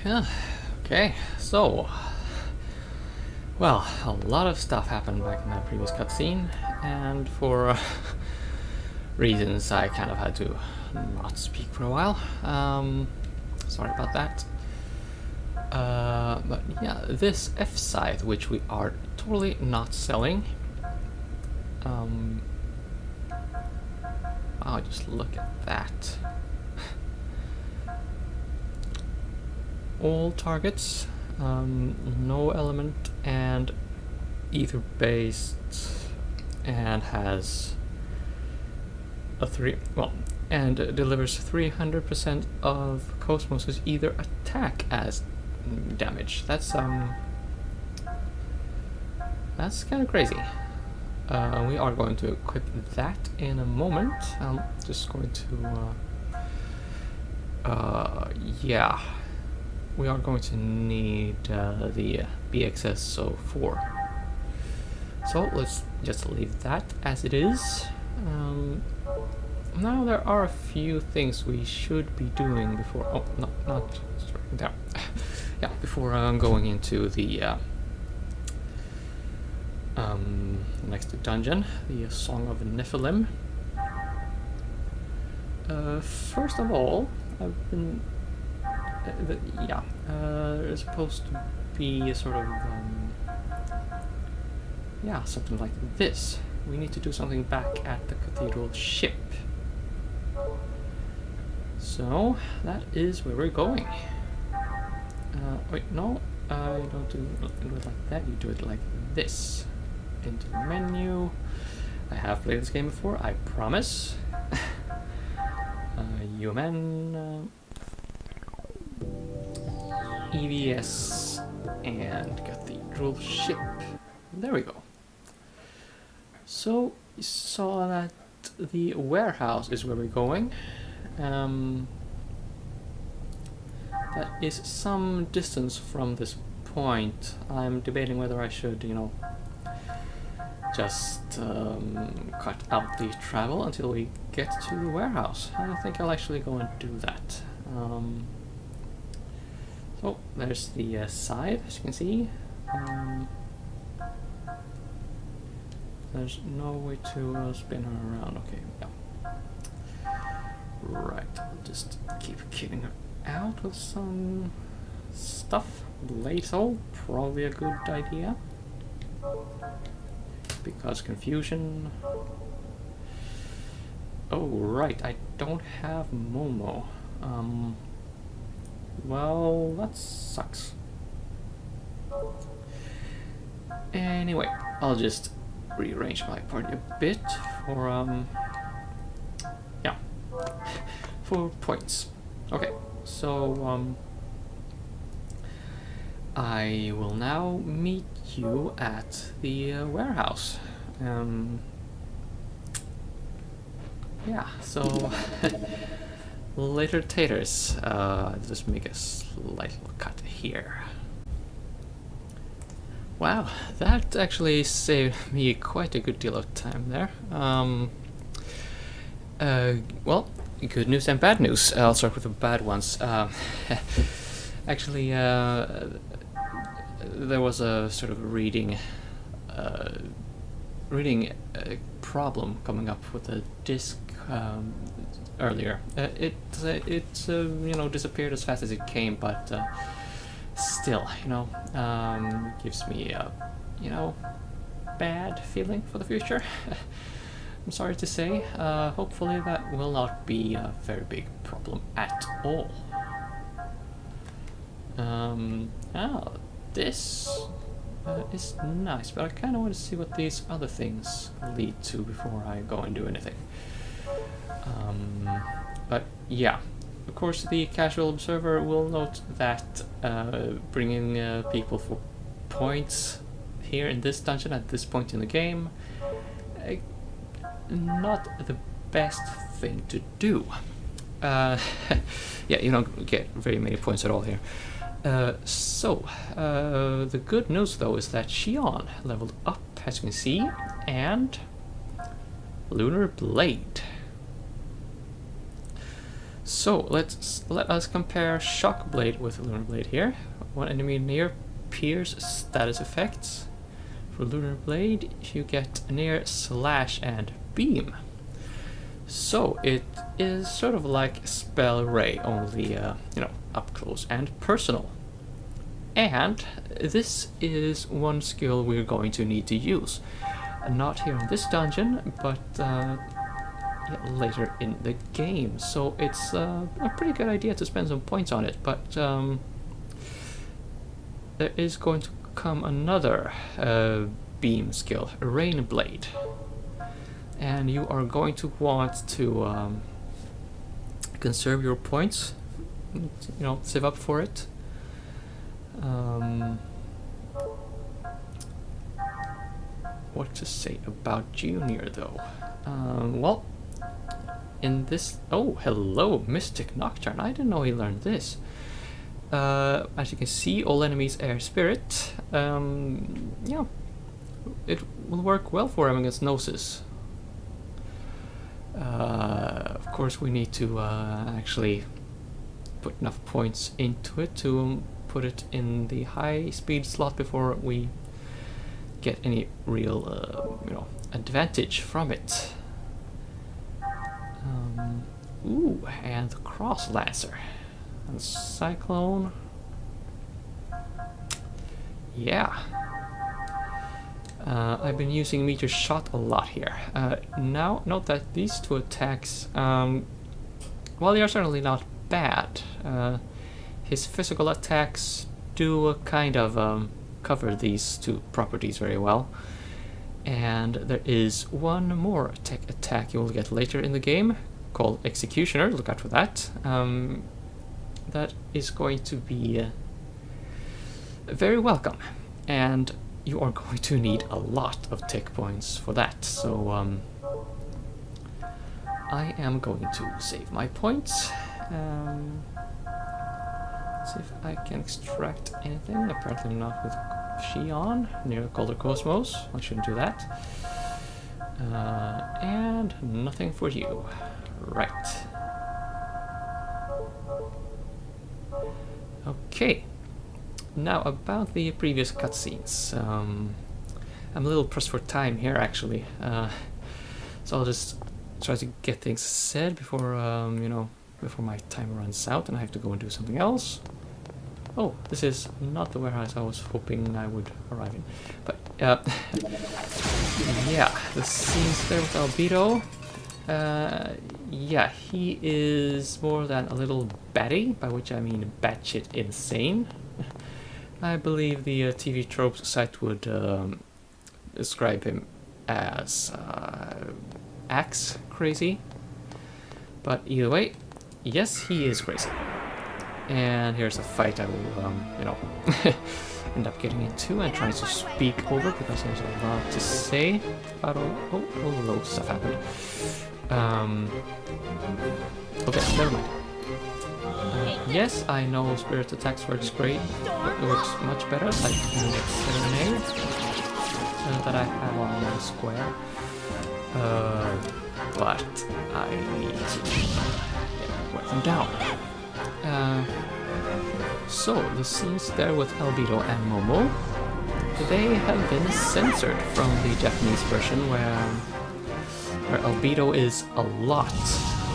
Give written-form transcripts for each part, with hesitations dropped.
Yeah, okay, so, well, a lot of stuff happened back in that previous cutscene, and for reasons I kind of had to not speak for a while. Sorry about that. But yeah, this F scythe, which we are totally not selling. Wow, just look at that. All targets, no element, and ether based, and has a and delivers 300% of Cosmos's either attack as damage. That's kind of crazy. We are going to equip that in a moment. I'm just going to yeah, we are going to need the BXS04. So let's just leave that as it is. Now there are a few things we should be doing before. Oh, no, not there. Yeah, before going into the next dungeon, the Song of Nephilim. First of all, I've been. There's supposed to be a sort of. Yeah, something like this. We need to do something back at the cathedral ship. So, that is where we're going. Wait, no, I don't do it like that, you do it like this. Into the menu. I have played this game before, I promise. UMN, EVS, and cathedral ship. There we go. So, you saw that the warehouse is where we're going. That is some distance from this point. I'm debating whether I should, just cut out the travel until we get to the warehouse. I think I'll actually go and do that. So, there's the side, as you can see. There's no way to spin her around. Okay, yeah. Right, I'll just keep killing her out with some stuff. Laser, probably a good idea. Because confusion. Oh, right, I don't have Momo. Well, that sucks. Anyway, I'll just rearrange my party a bit for yeah, for points. Okay, so I will now meet you at the warehouse. Yeah, so later taters. Just make a slight little cut here. Wow, that actually saved me quite a good deal of time there. Well, good news and bad news. I'll start with the bad ones. Actually, there was a sort of reading problem coming up with the disk earlier. It disappeared as fast as it came, but still, gives me a, bad feeling for the future. I'm sorry to say. Hopefully that will not be a very big problem at all. This is nice, but I kind of want to see what these other things lead to before I go and do anything. But yeah. Of course, the casual observer will note that bringing people for points here in this dungeon at this point in the game, not the best thing to do. Yeah, you don't get very many points at all here. So, the good news though is that Xion leveled up, as you can see, and Lunar Blade. So let us compare Shock Blade with Lunar Blade here. One enemy near pierce status effects. For Lunar Blade, you get near, slash, and beam. So it is sort of like Spell Ray, only you know, up close and personal. And this is one skill we're going to need to use. Not here in this dungeon, but later in the game. So it's a pretty good idea to spend some points on it, but there is going to come another beam skill, Rain Blade. And you are going to want to conserve your points, you know, save up for it. What to say about Junior though? Well, in this... Oh, hello, Mystic Nocturne. I didn't know he learned this. As you can see, all enemies air spirit. Yeah, it will work well for him against Gnosis. Of course, we need to actually put enough points into it to put it in the high speed slot before we get any real, you know, advantage from it. Ooh, and the Cross Lancer. And Cyclone. Yeah. I've been using Meteor Shot a lot here. Now, note that these two attacks, while they are certainly not bad, his physical attacks do kind of cover these two properties very well. And there is one more tech attack you will get later in the game, called Executioner. Look out for that. That is going to be very welcome, and you are going to need a lot of tech points for that. So I am going to save my points. See if I can extract anything. Apparently not with Xion near Colder Cosmos. I shouldn't do that. And nothing for you. Right. Okay. Now about the previous cutscenes. I'm a little pressed for time here, actually. So I'll just try to get things said before, you know, before my time runs out and I have to go and do something else. Oh, this is not the warehouse I was hoping I would arrive in. But, yeah, the scenes there with Albedo. Yeah, he is more than a little batty, by which I mean batshit insane. I believe the TV Tropes site would describe him as axe crazy. But either way, yes, he is crazy. And here's a fight I will, you know, end up getting into and trying to speak over because there's a lot to say about all the stuff happened. Okay, never mind. Yes, I know Spirit Attacks works great. It works much better, like in the Serenade that I have on the square. But I need to write them down. So, the scenes there with Albedo and Momo, they have been censored from the Japanese version where Albedo is a lot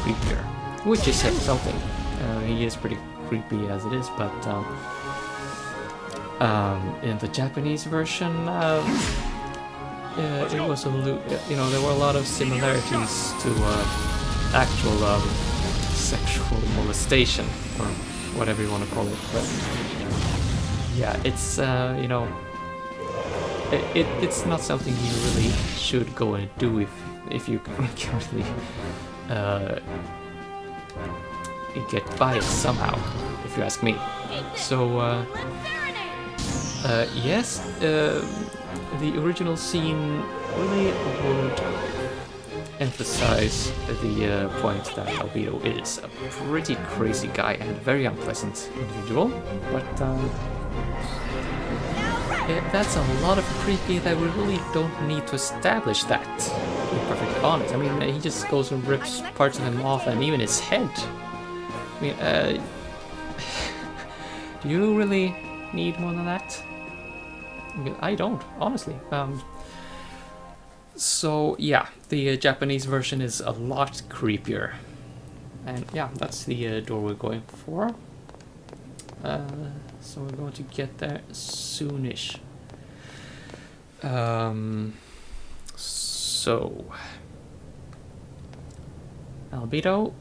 creepier, which is something. He is pretty creepy as it is, but in the Japanese version, it was you know, there were a lot of similarities to actual sexual molestation, or whatever you want to call it. But yeah, it's you know, it's not something you really should go and do if you can't really get by it somehow, if you ask me. So yes, the original scene really would emphasize the point that Albedo is a pretty crazy guy and a very unpleasant individual, but that's a lot of creepy that we really don't need to establish that, to be perfectly honest. I mean, he just goes and rips parts of him off, and even his head. mean, do you really need more than that? I don't, honestly. So yeah, the Japanese version is a lot creepier. And yeah, that's the door we're going for. So we're going to get there soonish. So Albedo,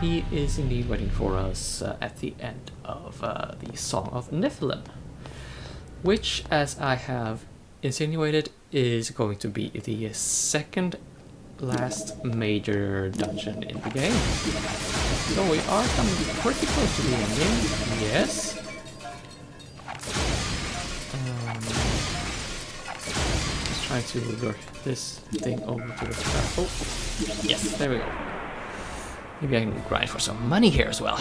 he is indeed waiting for us at the end of the Song of Niflheim, which, as I have insinuated, is going to be the second last major dungeon in the game. So we are coming pretty close to the ending, yes. Just trying to lure this thing over to the trap. Oh, yes, there we go. Maybe I can grind for some money here as well.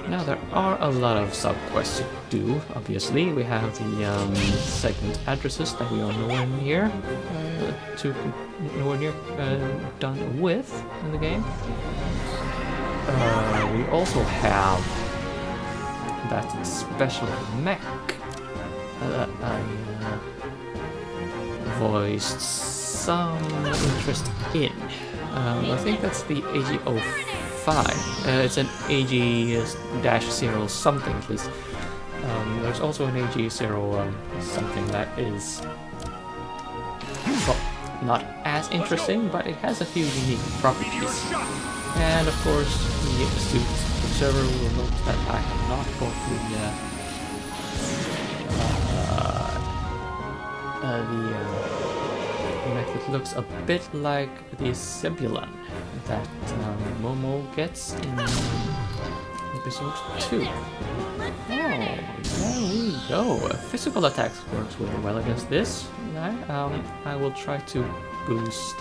Now there are a lot of subquests to do, obviously. We have the segment addresses that we are nowhere near done with in the game. We also have that special mech that I voiced some interest in. I think that's the AG05. It's an AG-0 something at least. There's also an AG0 something that is, well, not as interesting, but it has a few unique properties. And of course, the astute observer will note that I have not got the method looks a bit like the Sibulan that Momo gets in episode 2. Oh, there we go. Physical attacks works really well against this. I will try to boost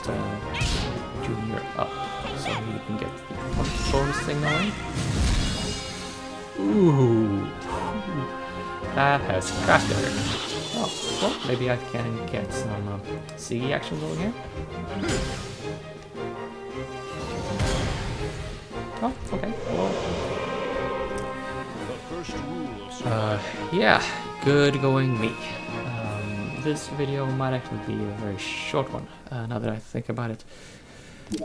Junior up so he can get the bonus thing going. Ooh, that has crashed everything. Oh, well, maybe I can get some CE action going here. Oh, okay. Well, yeah, good going me. This video might actually be a very short one, now that I think about it.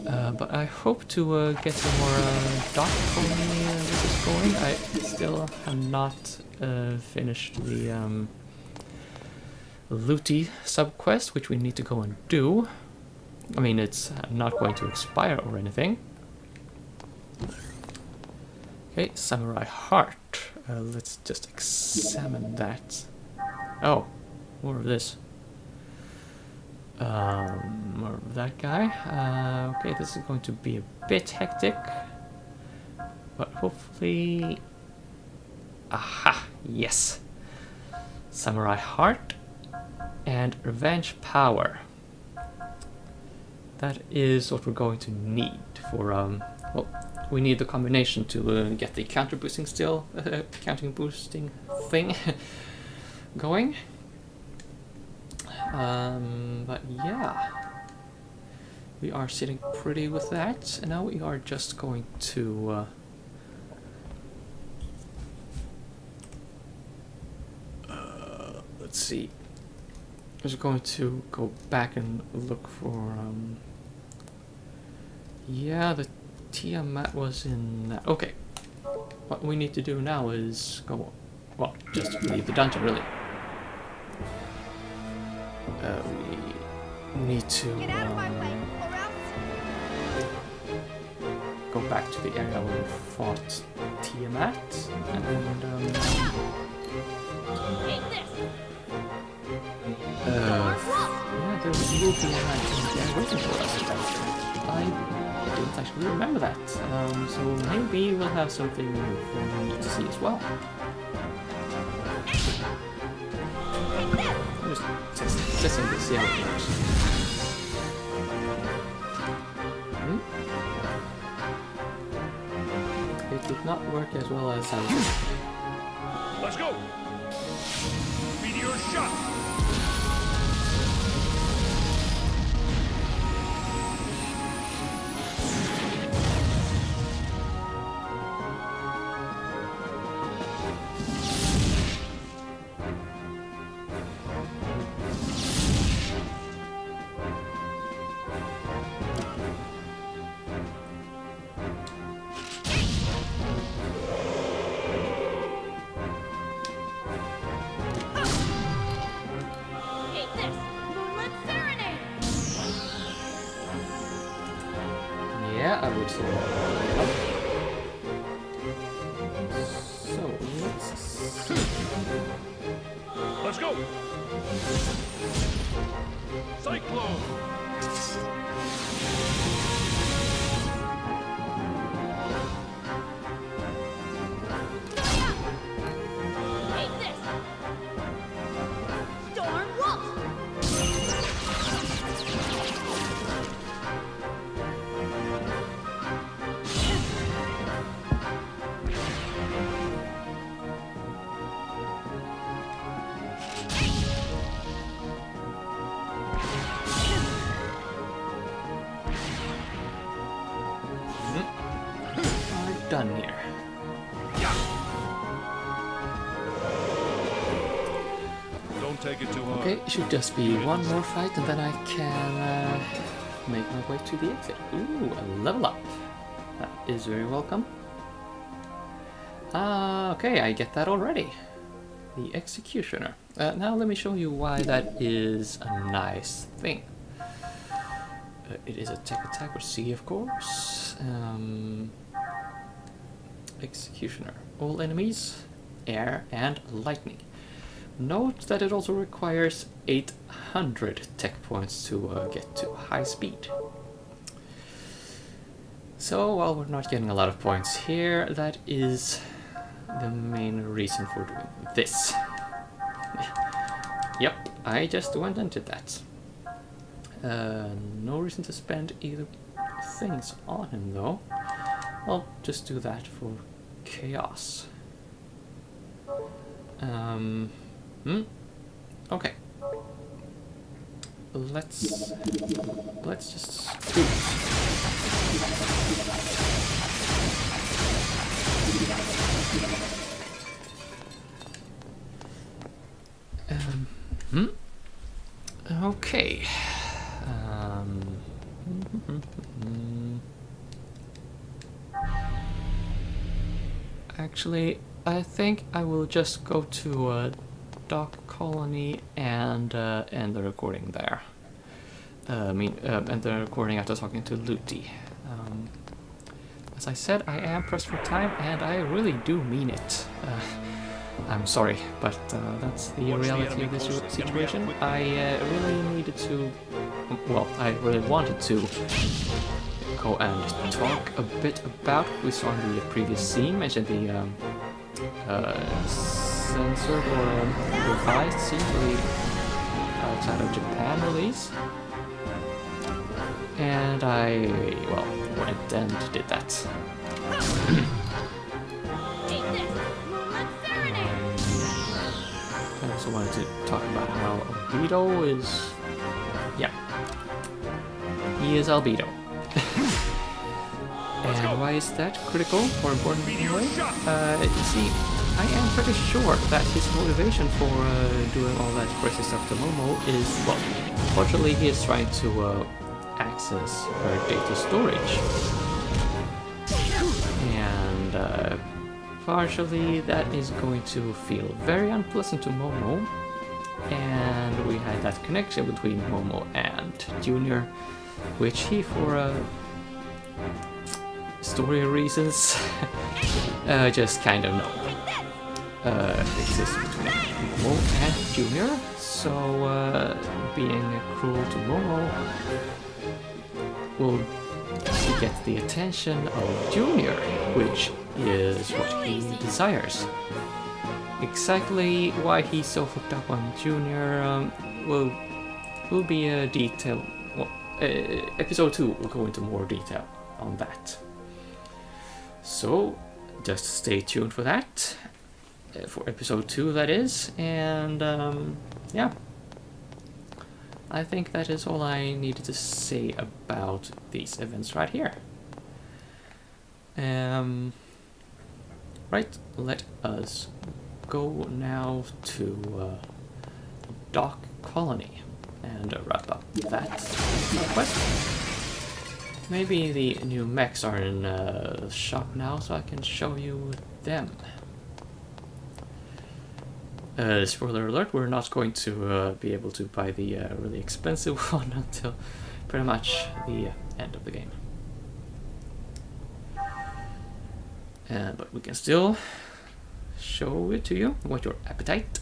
But I hope to get some more Dark Pony this going. I still have not finished the Luty subquest, which we need to go and do. I mean, it's not going to expire or anything. Okay, Samurai Heart. Let's just examine that. Oh, more of this. More of that guy. Okay, this is going to be a bit hectic, but hopefully... Aha! Yes! Samurai Heart and Revenge Power. That is what we're going to need for, well, we need the combination to get the counter boosting counting boosting thing going. But yeah, we are sitting pretty with that, and now we are just going to let's see. I'm just going to go back and look for yeah, the Tiamat was in that. Okay, what we need to do now is go, well, just leave the dungeon really. We need to go back to the area where we fought Tiamat, and yeah, there was Luty waiting for us. I didn't actually remember that, so maybe we'll have something to see as well. Just testing to see how it works. It did not work as well as I was. Let's go! Meteor shot! would say. Yep. So let's see. Let's go! Cyclone! Take this! Storm Wolf! We're done here. Don't take it too hard. Okay, it should just be one more fight and then I can make my way to the exit. Ooh, a level up. That is very welcome. Okay, I get that already. The Executioner. Now let me show you why that is a nice thing. It is a tech attack with C, of course. Executioner. All enemies, air, and lightning. Note that it also requires 800 tech points to get to high speed. So while we're not getting a lot of points here, that is the main reason for doing this. Yep, I just went and did that. No reason to spend either things on him though. I'll just do that for chaos. Okay. Let's just do okay. Actually, I think I will just go to Dock Colony and end the recording there. End the recording after talking to Luty. As I said, I am pressed for time, and I really do mean it. I'm sorry, but that's the reality of this situation. I really needed to... Well, I really wanted to go and talk a bit about what we saw in the previous scene, mentioned the censored or revised scene for the outside of Japan release. And I, well, went and did that. I also wanted to talk about how Albedo is... Yeah. He is Albedo. And why is that critical or important anyway? You see, I am pretty sure that his motivation for doing all that crazy stuff to Momo is, well, fortunately he is trying to access her data storage. And partially that is going to feel very unpleasant to Momo. And we had that connection between Momo and Junior, which he, for story reasons, just kind of know exists between Momo and Junior. So being cruel to Momo will get the attention of Junior, which is what he desires. Exactly why he's so hooked up on Junior will be a detail. Well, episode 2 will go into more detail on that. So just stay tuned for that, for episode 2 that is, and yeah. I think that is all I needed to say about these events right here. Right, let us go now to Dock Colony and wrap up that quest. Maybe the new mechs are in the shop now, so I can show you them. Spoiler alert, we're not going to be able to buy the really expensive one until pretty much the end of the game. But we can still show it to you. What's your appetite?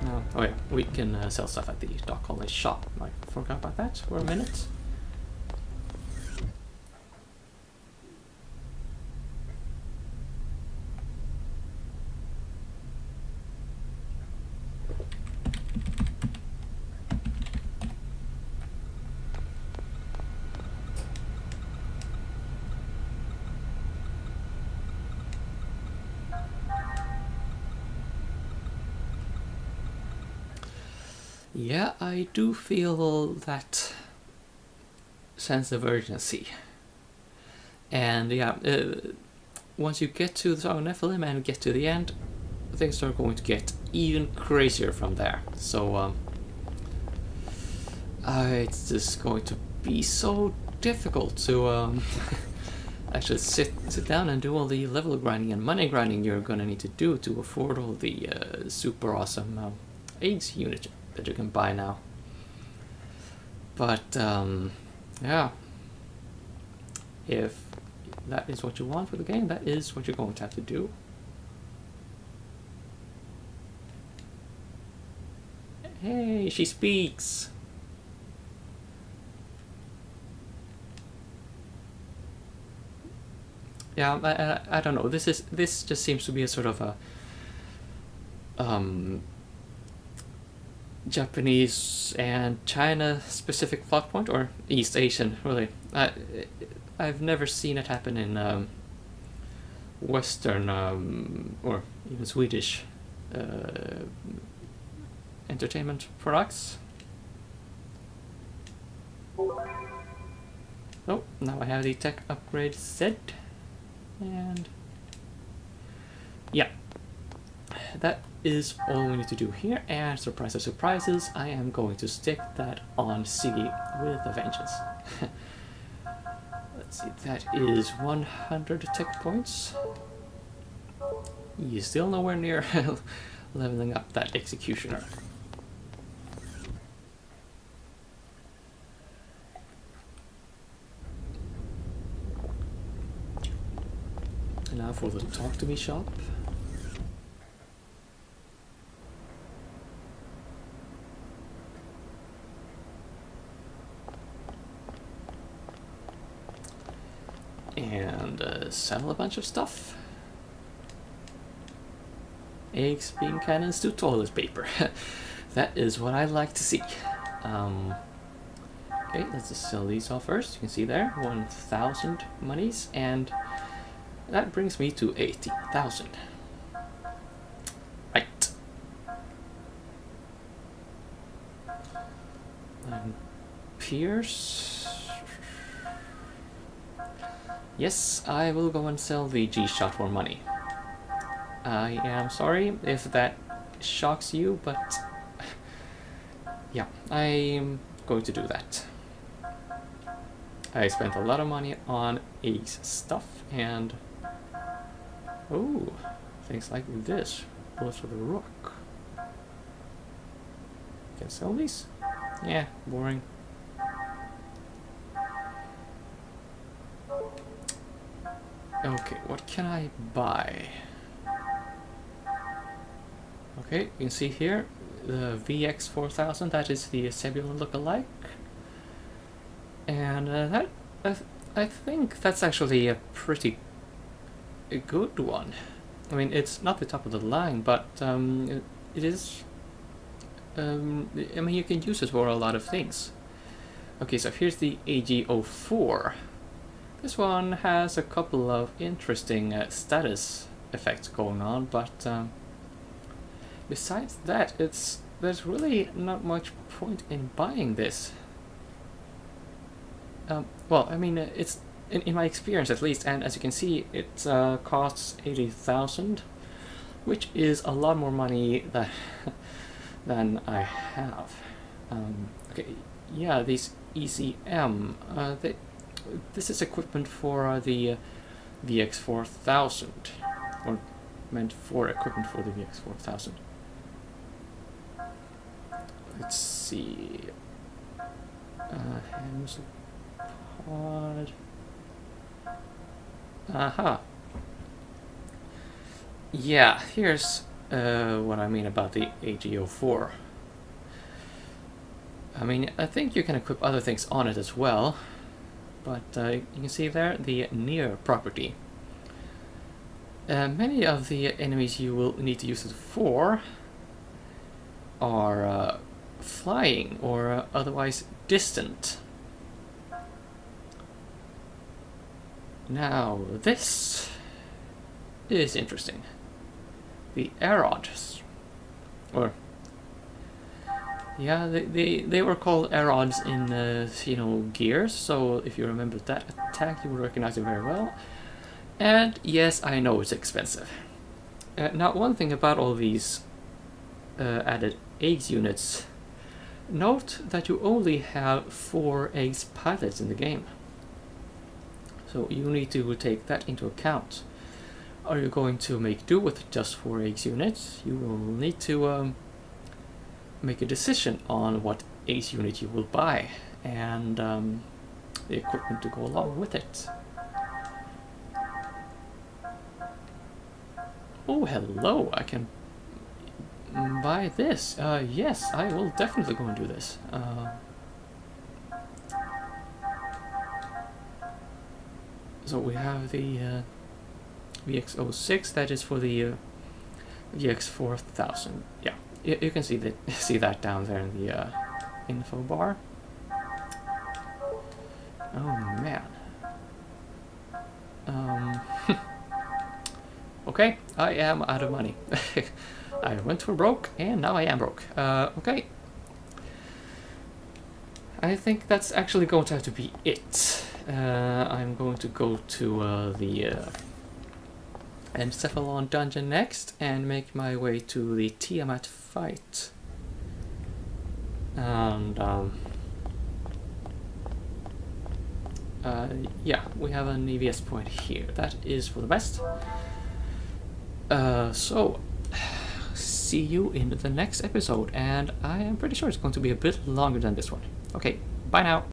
No. Oh yeah, we can sell stuff at the Dock Colony shop. I forgot about that for a minute. Yeah, I do feel that sense of urgency. And yeah, once you get to the Song of Nephilim and get to the end, things are going to get even crazier from there. So it's just going to be so difficult to actually sit down and do all the level grinding and money grinding you're gonna need to do to afford all the super awesome AIDS units that you can buy now. But yeah, if that is what you want for the game, that is what you're going to have to do. Hey, she speaks! Yeah, I don't know. This just seems to be a sort of a Japanese and China specific plot point, or East Asian, really. I've never seen it happen in Western or even Swedish entertainment products. Oh, now I have the tech upgrade set, and yeah, that is all we need to do here. And surprise of surprises, I am going to stick that on Siggy with a vengeance. Let's see, that is 100 tech points. You're still nowhere near leveling up that executioner. And now for the Talk to Me shop. And sell a bunch of stuff. Eggs, bean cannons to toilet paper. That is what I like to see. Okay, let's just sell these off first. You can see there, 1,000 monies, and that brings me to 80,000. Right. And Pierce. Yes, I will go and sell the G-Shot for money. I am sorry if that shocks you, but yeah, I'm going to do that. I spent a lot of money on Ace stuff, and oh, things like this. Bullets for the rock. Can I sell these? Yeah, boring. Okay, what can I buy? Okay, you can see here the VX4000, that is the Sebulon lookalike. And I think that's actually a pretty good one. I mean, it's not the top of the line, but it is. I mean, you can use it for a lot of things. Okay, so here's the AG04. This one has a couple of interesting status effects going on, but besides that, there's really not much point in buying this. Well, I mean, it's in my experience at least, and as you can see, it costs 80,000, which is a lot more money than I have. Okay, yeah, these ECM, this is equipment for the VX4000, or meant for equipment for the VX4000. Let's see. Hands pod. Aha. Yeah, here's what I mean about the AGO4. I mean, I think you can equip other things on it as well, but you can see there the near property. Many of the enemies you will need to use it for are flying or otherwise distant. Now, this is interesting. The errands, or yeah, they were called errands in Gears. So if you remember that attack, you will recognize it very well. And yes, I know it's expensive. Now, one thing about all these added eggs units, note that you only have 4 eggs pilots in the game. So you need to take that into account. Are you going to make do with just 4 eggs units? You will need to make a decision on what eggs unit you will buy and the equipment to go along with it. Oh, hello, I can buy this. Yes, I will definitely go and do this. So we have the VX06, that is for the VX4000. Yeah, you can see that down there in the info bar. Oh man. Okay, I am out of money. I went for broke, and now I am broke. Okay. I think that's actually going to have to be it. I'm going to go to the Encephalon dungeon next, and make my way to the Tiamat fight. And yeah, we have an EVS point here. That is for the best. So, see you in the next episode, and I am pretty sure it's going to be a bit longer than this one. Okay, bye now.